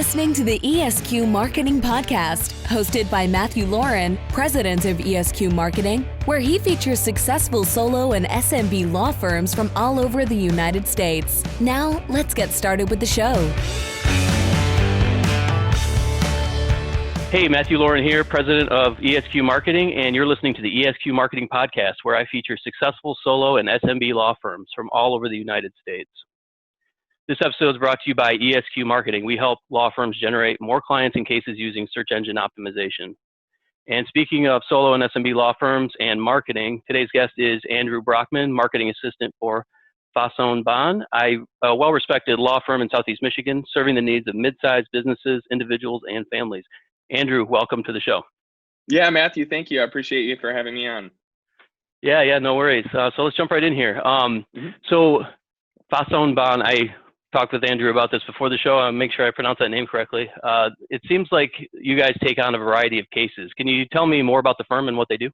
listening to the Esq.Marketing podcast, hosted by Matthew Laurin, president of Esq.Marketing, where he features successful solo and SMB law firms from all over the United States. Now, let's get started with the show. Hey, Matthew Laurin here, president of Esq.Marketing, and you're listening to the Esq.Marketing podcast, where I feature successful solo and SMB law firms from all over the United States. This episode is brought to you by Esq.Marketing. We help law firms generate more clients and cases using search engine optimization. And speaking of solo and SMB law firms and marketing, today's guest is Andrew Brockman, marketing assistant for Fausone Bohn, a well-respected law firm in Southeast Michigan, serving the needs of mid-sized businesses, individuals, and families. Andrew, welcome to the show. Yeah, Matthew, thank you. I appreciate you for having me on. Yeah, no worries. So let's jump right in here. So Fausone Bohn, I talked with Andrew about this before the show. I'll make sure I pronounce that name correctly. It seems like you guys take on a variety of cases. Can you tell me more about the firm and what they do?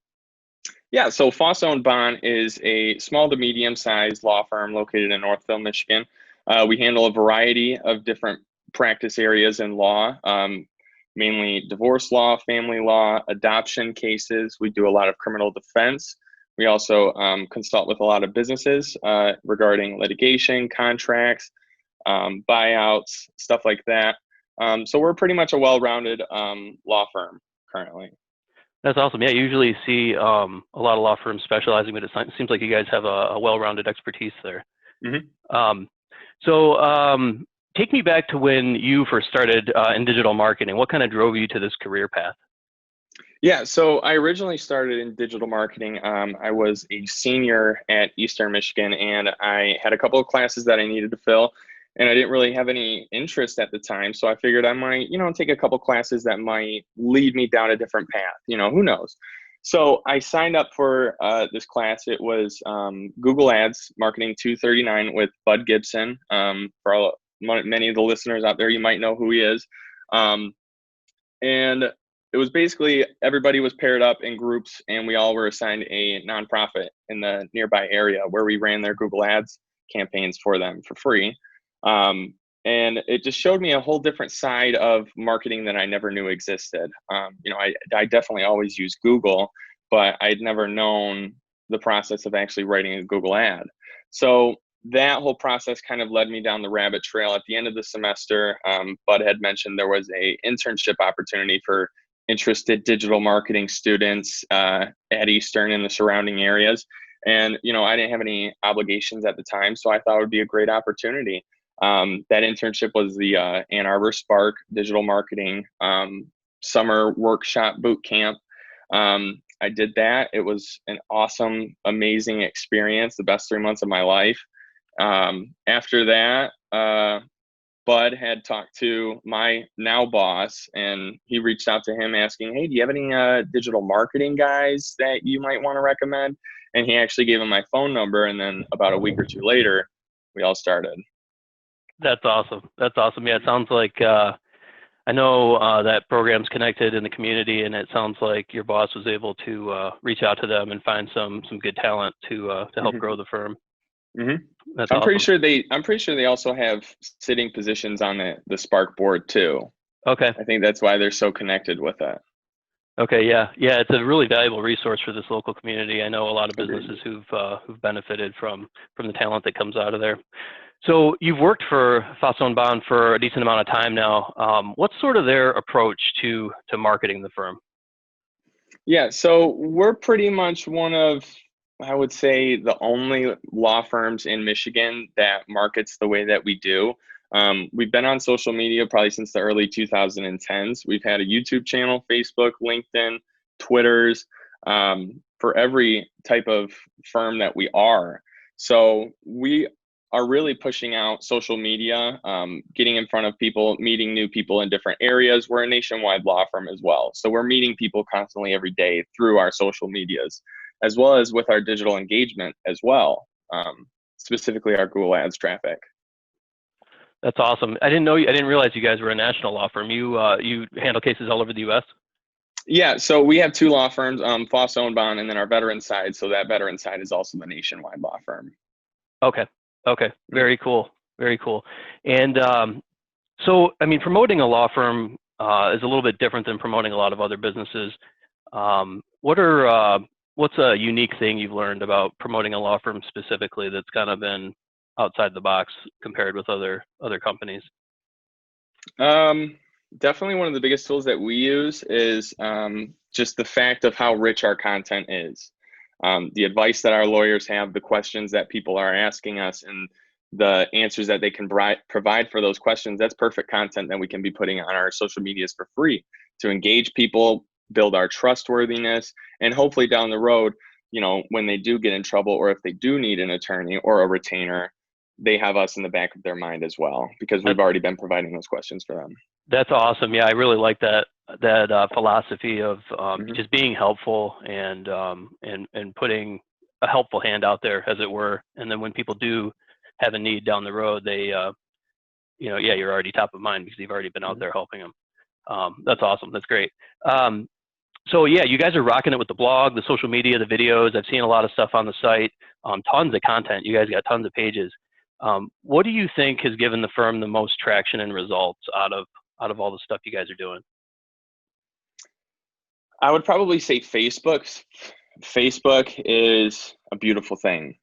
Yeah, so Fausone Bohn is a small to medium-sized law firm located in Northville, Michigan. We handle a variety of different practice areas in law, mainly divorce law, family law, adoption cases. We do a lot of criminal defense. We also consult with a lot of businesses regarding litigation, contracts, buyouts, stuff like that. So we're pretty much a well-rounded law firm currently. That's awesome. Yeah, you usually see a lot of law firms specializing, but it seems like you guys have a well-rounded expertise there. Mm-hmm. Take me back to when you first started in digital marketing. What kind of drove you to this career path? Yeah, so I originally started in digital marketing. I was a senior at Eastern Michigan, and I had a couple of classes that I needed to fill, and I didn't really have any interest at the time. So I figured I might, take a couple classes that might lead me down a different path. Who knows? So I signed up for this class. It was Google Ads Marketing 239 with Bud Gibson. For many of the listeners out there, you might know who he is. And it was basically everybody was paired up in groups, and we all were assigned a nonprofit in the nearby area where we ran their Google Ads campaigns for them for free. And it just showed me a whole different side of marketing that I never knew existed. I definitely always use Google, but I'd never known the process of actually writing a Google ad. So that whole process kind of led me down the rabbit trail. At the end of the semester, Bud had mentioned there was a internship opportunity for interested digital marketing students at Eastern and the surrounding areas. And, I didn't have any obligations at the time, so I thought it would be a great opportunity. That internship was the Ann Arbor Spark Digital Marketing Summer Workshop Boot Camp. I did that. It was an awesome, amazing experience, the best 3 months of my life. After that, Bud had talked to my now boss, and he reached out to him asking, hey, do you have any digital marketing guys that you might want to recommend? And he actually gave him my phone number, and then about a week or two later, we all started. That's awesome. Yeah, it sounds like I know that program's connected in the community, and it sounds like your boss was able to reach out to them and find some good talent to help grow the firm. Mm-hmm. That's I'm awesome. pretty sure they also have sitting positions on the Spark board too. Okay. I think that's why they're so connected with that. Okay. Yeah. It's a really valuable resource for this local community. I know a lot of businesses who've benefited from the talent that comes out of there. So you've worked for Fausone Bohn for a decent amount of time now. What's sort of their approach to marketing the firm? Yeah, so we're pretty much one of, I would say, the only law firms in Michigan that markets the way that we do. We've been on social media probably since the early 2010s. We've had a YouTube channel, Facebook, LinkedIn, Twitters, for every type of firm that we are. So we are really pushing out social media, getting in front of people, meeting new people in different areas. We're a nationwide law firm as well. So we're meeting people constantly every day through our social medias, as well as with our digital engagement as well, specifically our Google Ads traffic. That's awesome. I didn't realize you guys were a national law firm. You handle cases all over the U.S.? Yeah, so we have two law firms, Fausone Bohn, and then our veteran side. So that veteran side is also the nationwide law firm. Okay. Very cool. And So, I mean, promoting a law firm is a little bit different than promoting a lot of other businesses. What's a unique thing you've learned about promoting a law firm specifically that's kind of been outside the box compared with other companies? Definitely one of the biggest tools that we use is just the fact of how rich our content is. The advice that our lawyers have, the questions that people are asking us, and the answers that they can provide for those questions, that's perfect content that we can be putting on our social medias for free to engage people, build our trustworthiness, and hopefully down the road, when they do get in trouble or if they do need an attorney or a retainer, they have us in the back of their mind as well, because we've already been providing those questions for them. That's awesome. Yeah, I really like that philosophy of just being helpful and putting a helpful hand out there, as it were. And then when people do have a need down the road, they you're already top of mind because you've already been out there helping them. That's awesome. That's great. So yeah, you guys are rocking it with the blog, the social media, the videos. I've seen a lot of stuff on the site. Tons of content. You guys got tons of pages. What do you think has given the firm the most traction and results out of all the stuff you guys are doing? I would probably say Facebook. Facebook is a beautiful thing.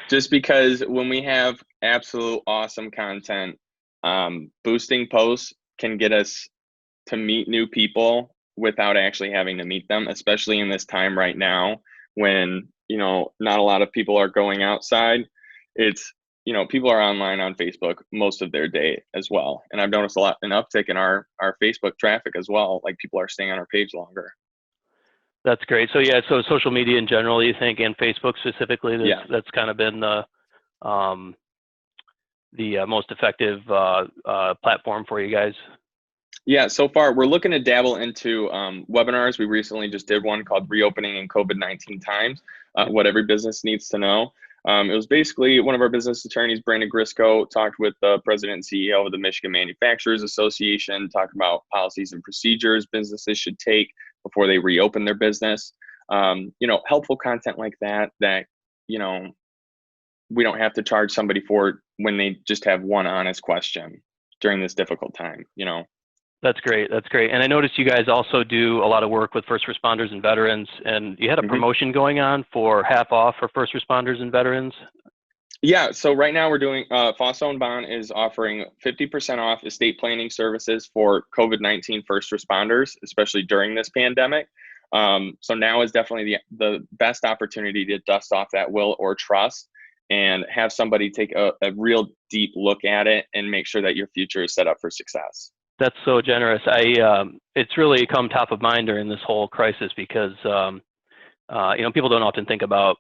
Just because when we have absolute awesome content, boosting posts can get us to meet new people without actually having to meet them, especially in this time right now when, not a lot of people are going outside. It's, people are online on Facebook most of their day as well. And I've noticed an uptick in our Facebook traffic as well. Like, people are staying on our page longer. That's great. So yeah, so social media in general, you think, and Facebook specifically, that's kind of been the most effective platform for you guys? Yeah, so far we're looking to dabble into webinars. We recently just did one called Reopening in COVID-19 Times, What Every Business Needs to Know. It was basically one of our business attorneys, Brandon Grisco, talked with the president and CEO of the Michigan Manufacturers Association, talking about policies and procedures businesses should take before they reopen their business. Helpful content like that, we don't have to charge somebody for when they just have one honest question during this difficult time, That's great. That's great. And I noticed you guys also do a lot of work with first responders and veterans, and you had a promotion going on for half off for first responders and veterans. Yeah. So right now we're doing, Fausone Bohn is offering 50% off estate planning services for COVID-19 first responders, especially during this pandemic. So now is definitely the best opportunity to dust off that will or trust and have somebody take a real deep look at it and make sure that your future is set up for success. That's so generous. It's really come top of mind during this whole crisis because, people don't often think about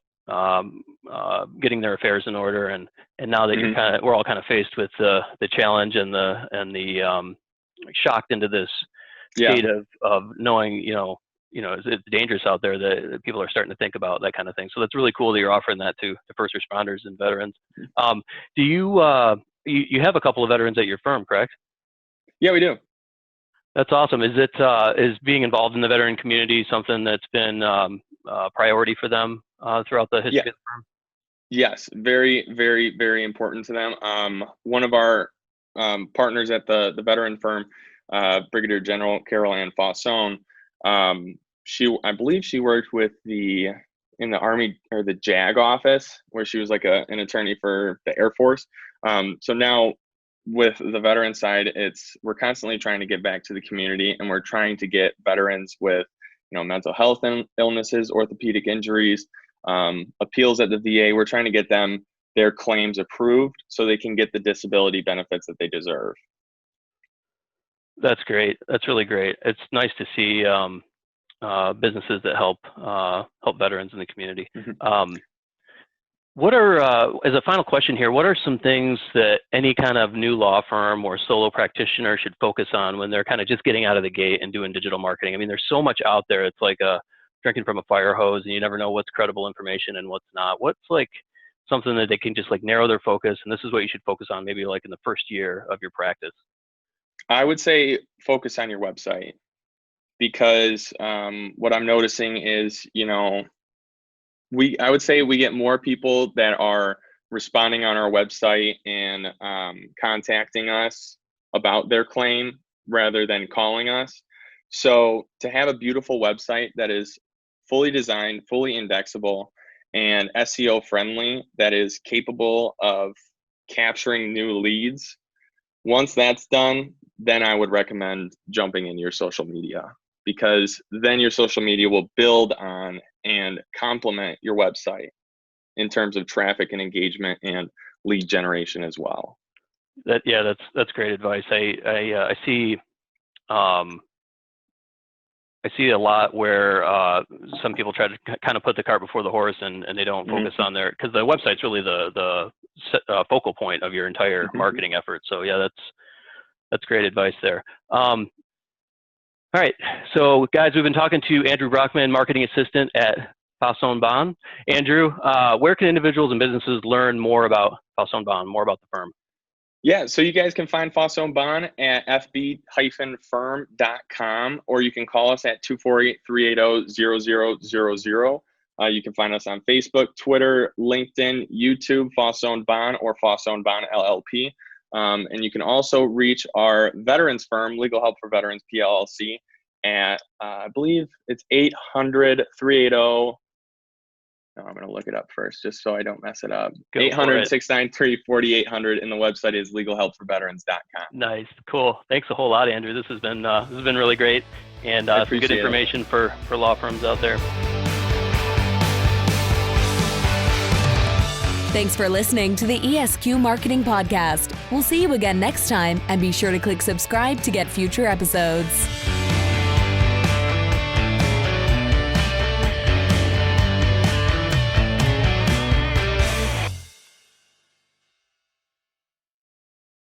getting their affairs in order, and now that we're all kind of faced with the challenge and the shocked into this state of knowing, it's dangerous out there, that people are starting to think about that kind of thing. So that's really cool that you're offering that to first responders and veterans. Do you have a couple of veterans at your firm, correct? Yeah, we do. That's awesome. Is being involved in the veteran community something that's been a priority for them throughout the history of the firm? Yes, very, very, very important to them. One of our partners at the veteran firm, Brigadier General Carol Ann Fausone, I believe she worked in the Army or the JAG office, where she was like an attorney for the Air Force. So now, with the veteran side, we're constantly trying to get back to the community, and we're trying to get veterans with, mental health illnesses, orthopedic injuries, appeals at the VA. We're trying to get them their claims approved so they can get the disability benefits that they deserve. That's great. That's really great. It's nice to see businesses that help veterans in the community. What are, as a final question here, what are some things that any kind of new law firm or solo practitioner should focus on when they're kind of just getting out of the gate and doing digital marketing? I mean, there's so much out there. It's like drinking from a fire hose, and you never know what's credible information and what's not. What's like something that they can just like narrow their focus, and this is what you should focus on maybe like in the first year of your practice? I would say focus on your website, because what I'm noticing is, I would say we get more people that are responding on our website and contacting us about their claim rather than calling us. So to have a beautiful website that is fully designed, fully indexable, and SEO friendly, that is capable of capturing new leads, once that's done, then I would recommend jumping in your social media, because then your social media will build on and complement your website in terms of traffic and engagement and lead generation as well. That's great advice. I see a lot where some people try to kind of put the cart before the horse, and they don't focus on their, because the website's really the focal point of your entire marketing effort. So yeah, that's great advice there. All right, so guys, we've been talking to Andrew Brockman, marketing assistant at Fausone Bohn. Andrew, where can individuals and businesses learn more about Fausone Bohn, more about the firm? Yeah, so you guys can find Fausone Bohn at fb-firm.com, or you can call us at 248-380-0000. You can find us on Facebook, Twitter, LinkedIn, YouTube, Fausone Bohn or Fausone Bohn LLP. And you can also reach our veterans firm, Legal Help for Veterans, PLLC, at, I believe it's 800-380. No, I'm going to look it up first just so I don't mess it up. 800-693-4800, and the website is legalhelpforveterans.com. Nice. Cool. Thanks a whole lot, Andrew. This has been really great, and some good information for law firms out there. Thanks for listening to the ESQ Marketing Podcast. We'll see you again next time, and be sure to click subscribe to get future episodes.